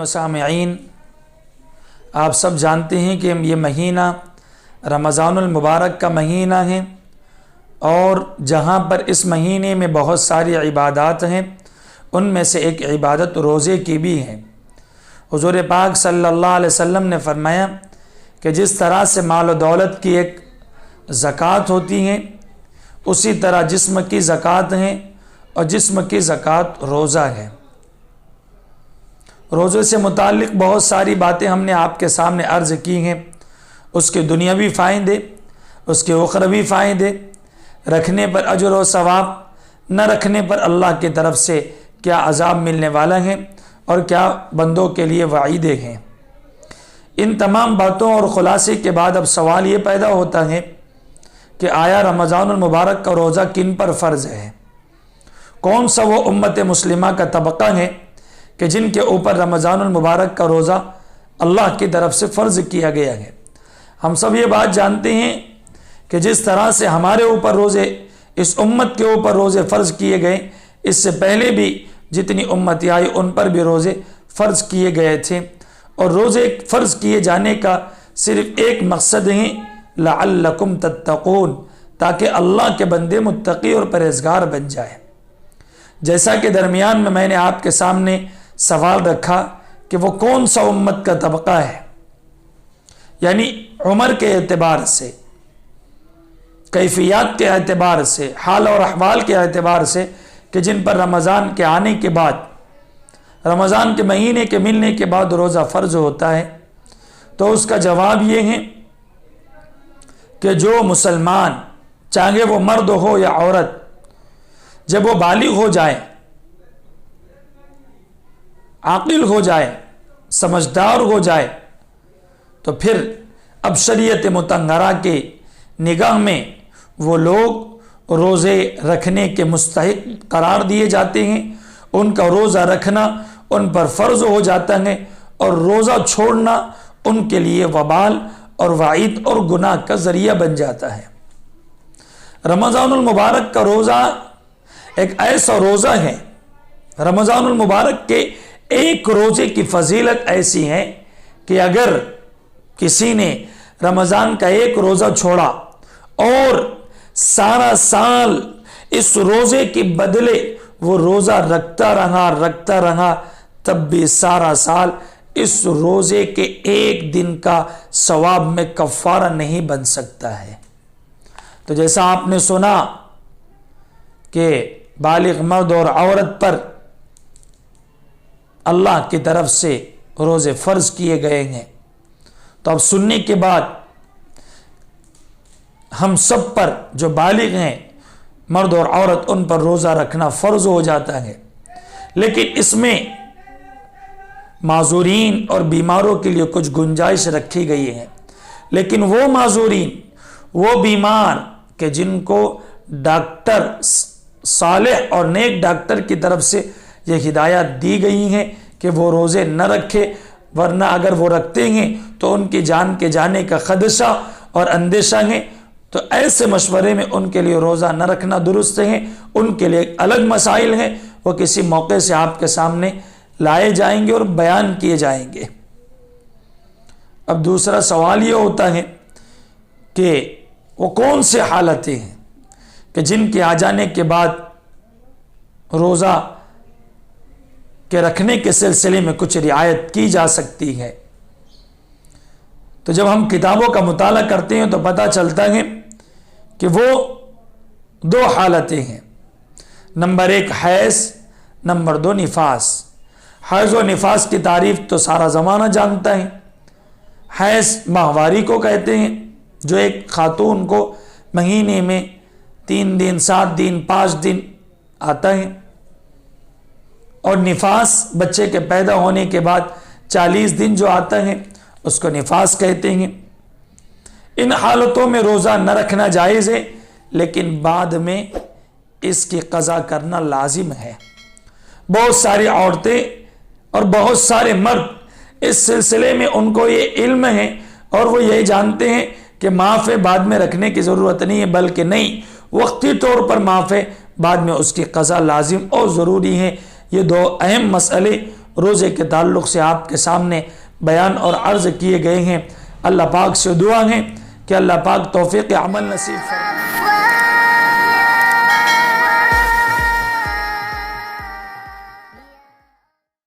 سامعین، آپ سب جانتے ہیں کہ یہ مہینہ رمضان المبارک کا مہینہ ہے، اور جہاں پر اس مہینے میں بہت ساری عبادات ہیں، ان میں سے ایک عبادت روزے کی بھی ہے۔ حضور پاک صلی اللہ علیہ وسلم نے فرمایا کہ جس طرح سے مال و دولت کی ایک زکوٰۃ ہوتی ہے، اسی طرح جسم کی زکوٰۃ ہے، اور جسم کی زکوٰۃ روزہ ہے۔ روزے سے متعلق بہت ساری باتیں ہم نے آپ کے سامنے عرض کی ہیں، اس کے دنیاوی فائدے، اس کے اخروی فائدے، رکھنے پر اجر و ثواب، نہ رکھنے پر اللہ کی طرف سے کیا عذاب ملنے والا ہے اور کیا بندوں کے لیے وعیدیں ہیں۔ ان تمام باتوں اور خلاصے کے بعد اب سوال یہ پیدا ہوتا ہے کہ آیا رمضان المبارک کا روزہ کن پر فرض ہے؟ کون سا وہ امت مسلمہ کا طبقہ ہے کہ جن کے اوپر رمضان المبارک کا روزہ اللہ کی طرف سے فرض کیا گیا ہے؟ ہم سب یہ بات جانتے ہیں کہ جس طرح سے ہمارے اوپر روزے، اس امت کے اوپر روزے فرض کیے گئے، اس سے پہلے بھی جتنی امتیں آئی ان پر بھی روزے فرض کیے گئے تھے، اور روزے فرض کیے جانے کا صرف ایک مقصد ہے، لعلکم تتقون، تاکہ اللہ کے بندے متقی اور پرہیزگار بن جائے۔ جیسا کہ درمیان میں نے آپ کے سامنے سوال رکھا کہ وہ کون سا امت کا طبقہ ہے، یعنی عمر کے اعتبار سے، کیفیات کے اعتبار سے، حال اور احوال کے اعتبار سے، کہ جن پر رمضان کے آنے کے بعد، رمضان کے مہینے کے ملنے کے بعد روزہ فرض ہوتا ہے، تو اس کا جواب یہ ہے کہ جو مسلمان، چاہے وہ مرد ہو یا عورت، جب وہ بالغ ہو جائے، عاقل ہو جائے، سمجھدار ہو جائے، تو پھر اب شریعت مطہرہ کے نگاہ میں وہ لوگ روزے رکھنے کے مستحق قرار دیے جاتے ہیں، ان کا روزہ رکھنا ان پر فرض ہو جاتا ہے، اور روزہ چھوڑنا ان کے لیے وبال اور وعید اور گناہ کا ذریعہ بن جاتا ہے۔ رمضان المبارک کا روزہ ایک ایسا روزہ ہے، رمضان المبارک کے ایک روزے کی فضیلت ایسی ہے کہ اگر کسی نے رمضان کا ایک روزہ چھوڑا اور سارا سال اس روزے کے بدلے وہ روزہ رکھتا رہا، تب بھی سارا سال اس روزے کے ایک دن کا ثواب میں کفارہ نہیں بن سکتا ہے۔ تو جیسا آپ نے سنا کہ بالغ مرد اور عورت پر اللہ کی طرف سے روزے فرض کیے گئے ہیں، تو اب سننے کے بعد ہم سب پر جو بالغ ہیں، مرد اور عورت، ان پر روزہ رکھنا فرض ہو جاتا ہے۔ لیکن اس میں معذورین اور بیماروں کے لیے کچھ گنجائش رکھی گئی ہے، لیکن وہ معذورین، وہ بیمار کہ جن کو ڈاکٹر، صالح اور نیک ڈاکٹر کی طرف سے یہ ہدایات دی گئی ہیں کہ وہ روزے نہ رکھے، ورنہ اگر وہ رکھتے ہیں تو ان کی جان کے جانے کا خدشہ اور اندیشہ ہے، تو ایسے مشورے میں ان کے لیے روزہ نہ رکھنا درست ہے۔ ان کے لیے الگ مسائل ہیں، وہ کسی موقع سے آپ کے سامنے لائے جائیں گے اور بیان کیے جائیں گے۔ اب دوسرا سوال یہ ہوتا ہے کہ وہ کون سے حالتیں ہیں کہ جن کے آ جانے کے بعد روزہ کے رکھنے کے سلسلے میں کچھ رعایت کی جا سکتی ہے؟ تو جب ہم کتابوں کا مطالعہ کرتے ہیں تو پتہ چلتا ہے کہ وہ دو حالتیں ہیں، نمبر ایک حیض، نمبر دو نفاس۔ حیض و نفاس کی تعریف تو سارا زمانہ جانتا ہے۔ حیض ماہواری کو کہتے ہیں، جو ایک خاتون کو مہینے میں 3 دن، 7 دن، 5 دن آتا ہے، اور نفاس بچے کے پیدا ہونے کے بعد 40 دن جو آتا ہے، اس کو نفاس کہتے ہیں۔ ان حالتوں میں روزہ نہ رکھنا جائز ہے، لیکن بعد میں اس کی قضا کرنا لازم ہے۔ بہت ساری عورتیں اور بہت سارے مرد اس سلسلے میں ان کو یہ علم ہے، اور وہ یہی جانتے ہیں کہ معاف بعد میں رکھنے کی ضرورت نہیں ہے، بلکہ نہیں، وقتی طور پر معاف، بعد میں اس کی قضا لازم اور ضروری ہے۔ یہ دو اہم مسئلے روزے کے تعلق سے آپ کے سامنے بیان اور عرض کیے گئے ہیں۔ اللہ پاک سے دعا ہے کہ اللہ پاک توفیق عمل نصیب فرمائے۔